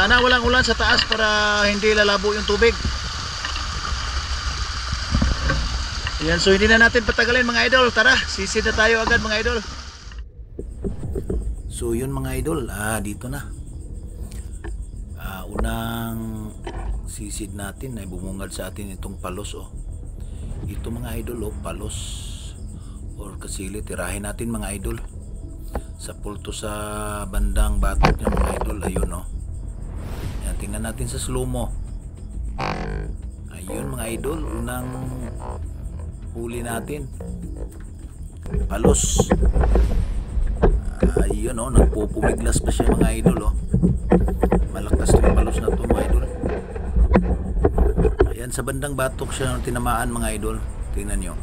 Sana walang ulan sa taas para hindi lalabo yung tubig. Yan, so hindi na natin patagalin mga idol. Tara, sisid na tayo agad mga idol. So yun mga idol, dito na. Unang sisid natin ay bumungad sa atin itong palos Ito mga idol palos or kasili, tirahin natin mga idol. Sa pulto sa bandang batok niya mga idol, ayun Yan, tingnan natin sa slow mo. Ayun mga idol, unang huli natin. Palos. Ayun nagpupumiglas pa siya mga idol Malakas yung palos na to mga idol. Ayan, sa bandang batok siya tinamaan mga idol. Tingnan nyo.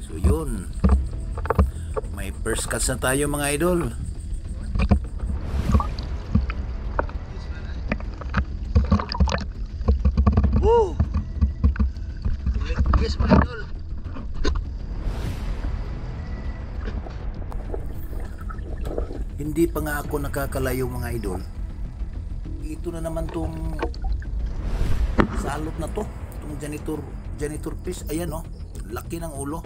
So yun, may first catch na tayo mga idol. Woo! Yes mga idol. Hindi pa nga ako nakakalayo mga idol. Ito na naman tong salot na to, itong janitor fish. Ayan laki ng ulo.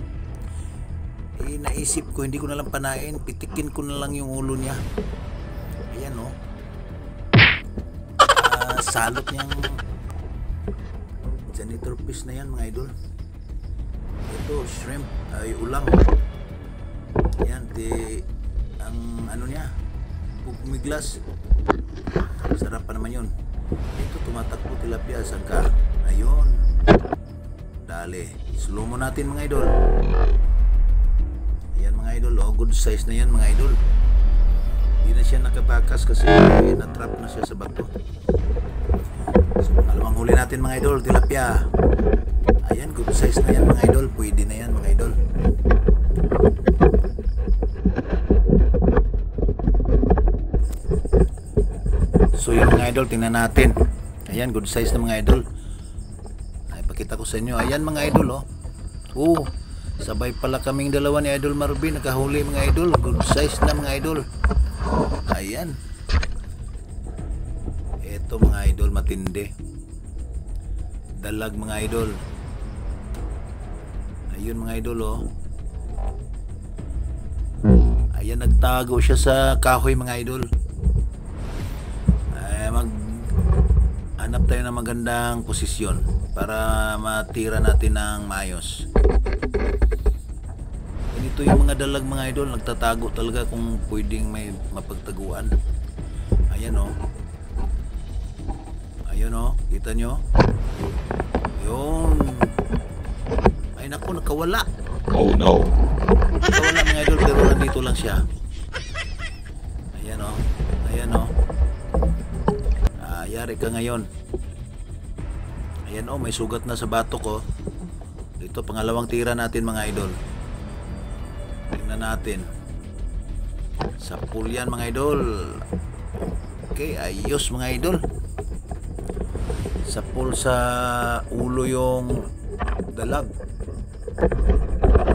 Naisip ko hindi ko na lang panain, pitikin ko na lang yung ulo niya. Ayan salot niyang janitor fish na yan mga idol. Ito shrimp ay ulang. Ayan, ang ano niya, pumiglas. Sarap pa naman yun. Ito tumatakbo tilapia. Saan ka? Ayun, dali, slow mo natin mga idol. Ayan mga idol, good size na yan mga idol. Hindi na siya nakabakas kasi na-trap na siya sa bato. So pangalawang huli natin mga idol, tilapia. Ayan, good size na yan mga idol. Pwede na yan mga idol. So yun mga idol, tingnan natin. Ayan, good size na mga idol. Ay, pakita ko sa inyo. Ayan mga idol sabay pala kaming dalawa ni Idol Marvin nakahuli mga idol. Good size na mga idol. Ayan. Ito mga idol, matindi. Dalag mga idol. Ayun mga idol Ayan, nagtago siya sa kahoy mga idol. Hanap tayo ng magandang posisyon para matira natin ng maayos. Ito yung mga dalag mga idol, nagtatago talaga kung pwedeng may mapagtaguan. Ayan ayun kita nyo. Yun, ay naku, nakawala. Oh no. Nakawala mga idol, pero nandito lang siya. Ayan yari ka ngayon. Ayan may sugat na sa batok Ito pangalawang tira natin mga idol. Tingnan natin. Sa pool yan mga idol. Okay, ayos mga idol. Sa pool, sa ulo yung dalag.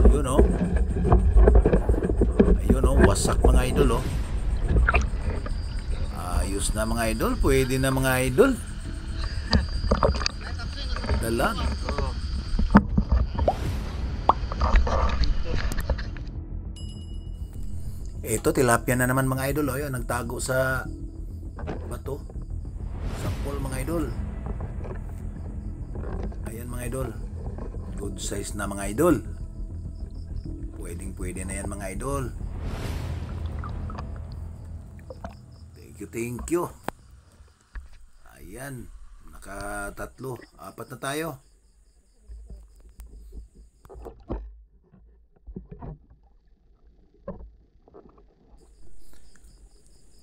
Ayun ayun wasak mga idol ayos na mga idol, pwede na mga idol. Dalag. Ito, tilapia na naman mga idol. Ayun, nagtago sa bato. Sa pool mga idol. Ayan mga idol. Good size na mga idol. Pwede na yan mga idol. Thank you. Ayan, nakatatlo, 4 na tayo.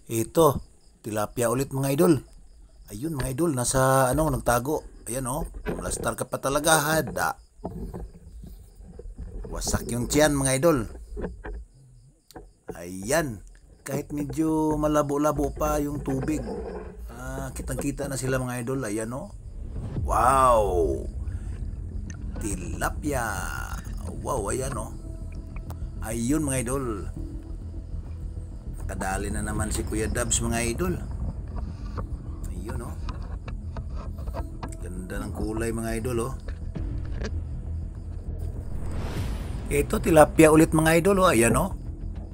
Ito, tilapia ulit mga idol. Ayun mga idol, nasa nagtago. Ayan pumastar ka pa talaga hada. Wasak yung tiyan mga idol. Ayan, kahit medyo malabo-labo pa yung tubig, kitang-kita na sila mga idol. Ayan wow, tilapia. Wow, ayan ayun mga idol, nakadali na naman si Kuya Dabs mga idol. Ganda ng kulay mga idol, oh. Ito, tilapia ulit mga idol, oh. Ayan, oh.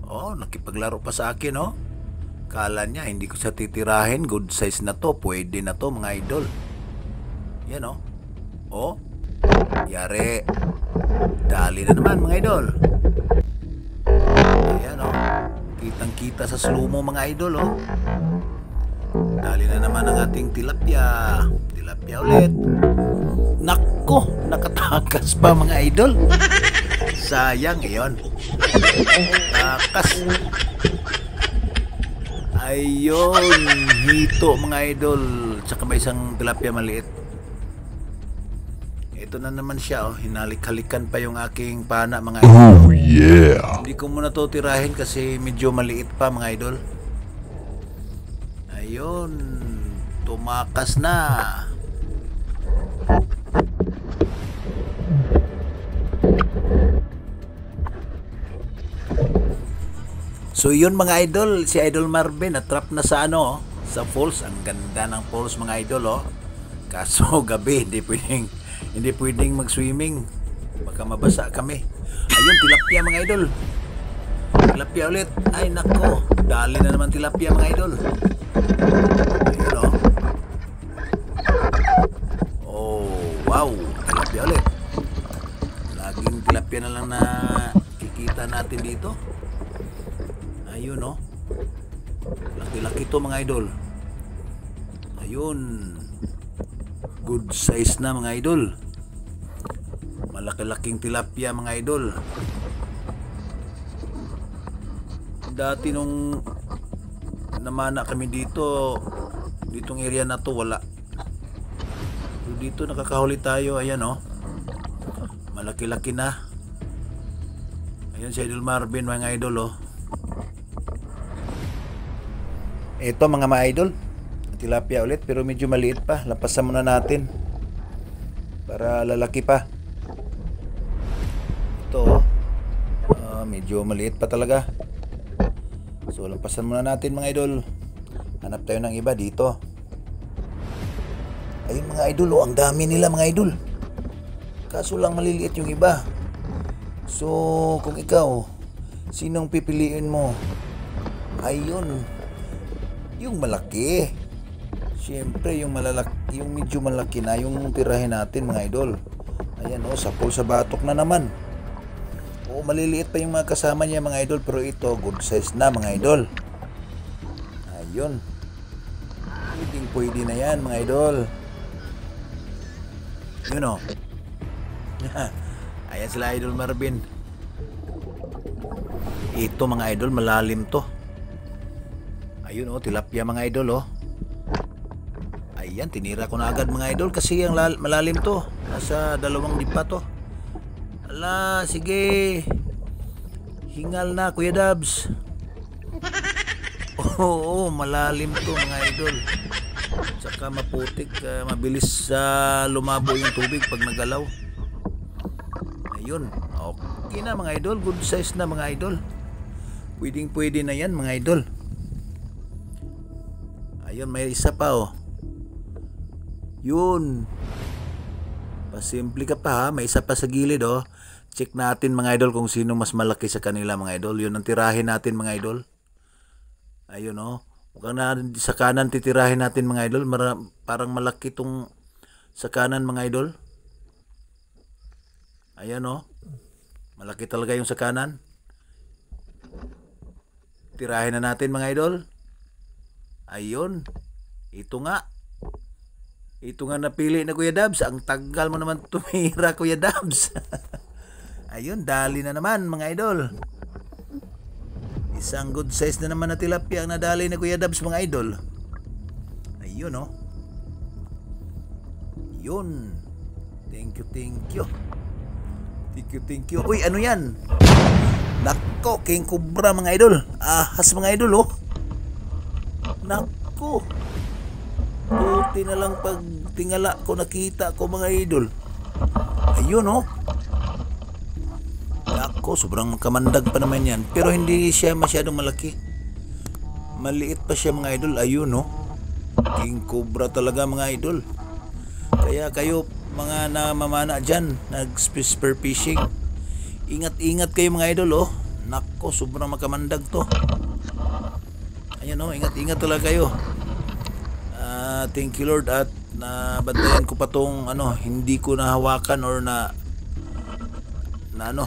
Oh, nakipaglaro pa sa akin, oh. Kala niya, hindi ko siya titirahin. Good size na to. Pwede na to mga idol. Yan, oh. Oh. Yari. Dali na naman mga idol. Ayan, oh. Kitang kita sa slow mo mga idol, oh. Dali na naman ang ating tilapia. Tilapia ulit. Nako, nakatakas pa mga idol. Sayang iyon. Takas. Ayun, hito mga idol. Tsaka may isang tilapia maliit. Ito na naman siya, oh. Hinalik-halikan pa yung aking pana mga idol. Oh yeah. Hindi ko muna to tirahin kasi medyo maliit pa mga idol. Ayun, tumakas na. So yun mga idol, si Idol Marvin na-trap na sa ano, sa falls. Ang ganda ng falls mga idol, oh. Kaso gabi, hindi pwedeng mag-swimming. Baka mabasa kami. Ayun, tilapia mga idol. Tilapia ulit. Ay nako, dali na naman tilapia mga idol. Ayun, oh. Oh, wow, tilapia ulit. Laging tilapia na lang na kikita natin dito. Ayun, oh. Laki-laki to mga idol. Ayun. Good size na mga idol. Malaki-laking tilapia mga idol. Dati nung namana kami dito, ditong area na to wala. So, dito nakakahuli tayo. Ayan, oh. Malaki-laki na. Ayun si Idol Marvin mga idol, oh. Ito mga idol, tilapia ulit pero medyo maliit pa. Lampasan muna natin para lalaki pa. Ito, medyo maliit pa talaga. So lampasan muna natin mga idol. Hanap tayo ng iba dito. Ayun mga idol, oh, ang dami nila mga idol. Kaso lang maliliit yung iba. So kung ikaw, sinong pipiliin mo? Ayun, yung malaki. Siyempre yung malalaki, yung medyo malaki na yung tirahin natin mga idol. Ayan, oh, sapol sa batok na naman. Oo, maliliit pa yung mga kasama niya mga idol, pero ito good size na mga idol. Ayun. Pwede na yan mga idol. Yun, oh. Ayan sila Idol Marvin. Ito mga idol, malalim to. Ayun, oh, tilapia mga idol, oh. Ayan, tinira ko na agad mga idol kasi ang malalim to. Nasa 2 dipa to. Ala, sige. Hingal na Kuya Dabs. Oo, malalim to mga idol. Saka maputik, mabilis lumabo yung tubig pag nagalaw. Ayun, okay na mga idol. Good size na mga idol. Pwede na yan mga idol. Ayun, may isa pa, oh. Yun. Pasimple ka pa, ha. May isa pa sa gilid, oh. Check natin mga idol kung sino mas malaki sa kanila mga idol. Yun ang tirahin natin mga idol. Ayun, oh. Mukhang na sa kanan titirahin natin mga idol. Parang malaki tong sa kanan mga idol. Ayan, oh. Malaki talaga yung sa kanan. Tirahin na natin mga idol. Ayun. Ito nga napili na Kuya Dabs. Ang tagal mo naman tumira Kuya Dabs. Ayun, dali na naman mga idol. Isang good size na naman na tilapia ang nadali na Kuya Dabs mga idol. Ayun, oh. Yun. Thank you. Thank you. Uy, ano yan? Nako, king cobra mga idol. Ahas mga idol, oh. Nako. Buti na lang pag tingala ko nakita ko mga idol. Ayun, oh. Nako, sobrang kamandag pa naman yan. Pero hindi siya masyadong malaki. Maliit pa siya mga idol. Ayun, oh. King cobra talaga mga idol. Kaya kayo mga namamana dyan, nag-spear fishing, ingat-ingat kayo mga idol, oh. Nako, sobrang makamandag to. Ayan, oh, ingat-ingat talaga kayo. Thank you Lord at nabantayan ko pa tong ano, hindi ko nahawakan or na ano.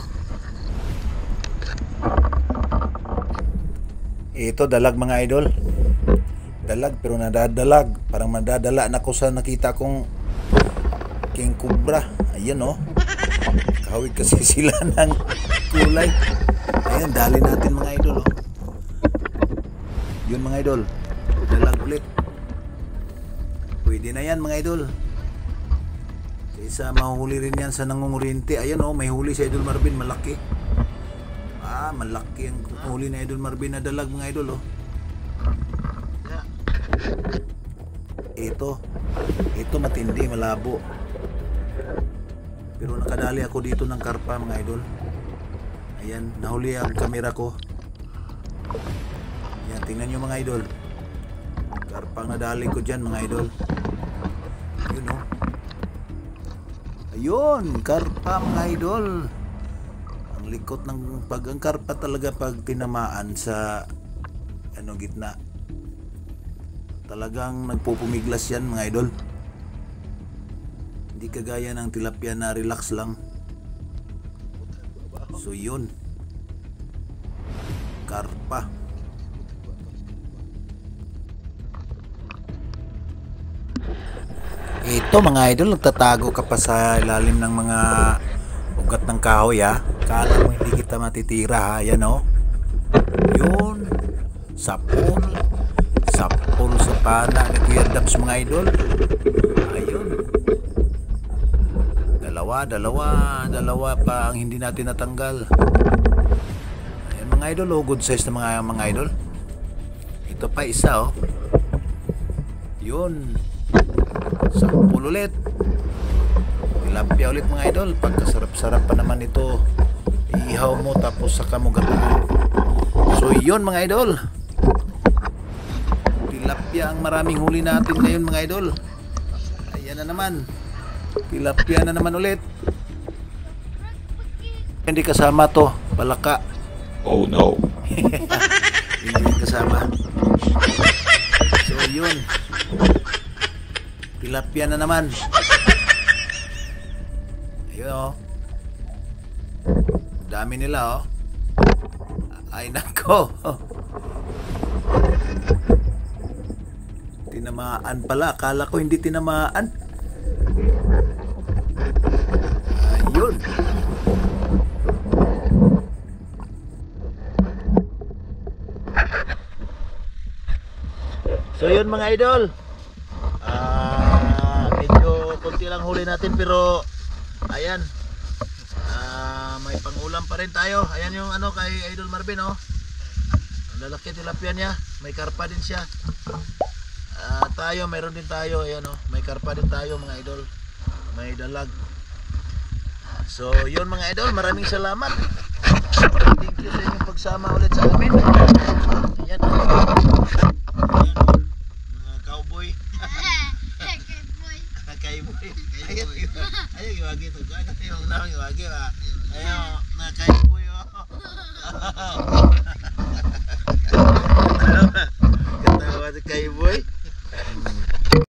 Ito dalag mga idol. Dalag pero nadadalag. Parang madadala na ko sa nakita kong king cobra. Ayan, oh. Kahawig kasi sila ng kulay. Ayan, dali natin mga idol, oh. Yun mga idol. Dalag ulit. Pwede na yan mga idol. Kaysa mahuli rin yan sa nangunguryente. Ayan, oh, may huli si Idol Marvin, malaki. Malaki ang huli na Idol Marvin na dalag mga idol, oh. Ito matindi, malabo. Pero nakadali ako dito ng karpa mga idol. Ayan, nahuli ang kamera ko. Ayan, tingnan nyo mga idol. Karpang nadali ko dyan mga idol. Ayun, oh. Ayun, karpa mga idol. Ang likot ng ang karpa talaga pag tinamaan sa gitna. Talagang nagpupumiglas yan mga idol. Hindi kagaya ng tilapia na relax lang. So yun, karpa. Ito mga idol, nagtatago ka pa sa ilalim ng mga ugat ng kahoy, ha. Kala mo hindi kita matitira, ha. Yan, oh. Yun, sapul sa pana ni Kuya Dabs mga idol. Ayun, dalawa pa ang hindi natin natanggal. Ayan mga idol, oh, good size na mga idol. Ito pa isa, oh. Yun, sampul ulit. Tilapia ulit mga idol. Pagkasarap-sarap pa naman ito, ihaw mo tapos saka mo gatuin. So yun mga idol, tilapia ang maraming huli natin ngayon mga idol. Ayan na naman, tilapia na naman ulit. Hindi kasama to, palaka. Oh no. Hindi kasama. So yun, tilapia na naman. Ayun, oh. Dami nila, oh. Ay nako. Tinamaan pala. Akala ko hindi tinamaan. Ayun. So yun mga idol, medyo konti lang huli natin pero ayan, may pangulam pa rin tayo. Ayan yung ano kay Idol Marvin, oh. Ang lalaki tilapia niya, may karpa din siya. Tayo, mayroon din tayo. Ayan, oh, may karpa din tayo mga idol, may dalag. So yun mga idol, maraming salamat. Thank you sa inyong pagsama ulit sa amin. Ayan, ayan, mga cowboy. Kaiboy. Ayo giwagi to. Ayo na giwagi ba. Ayo na kaiboy, oh. Katawa si kaiboy.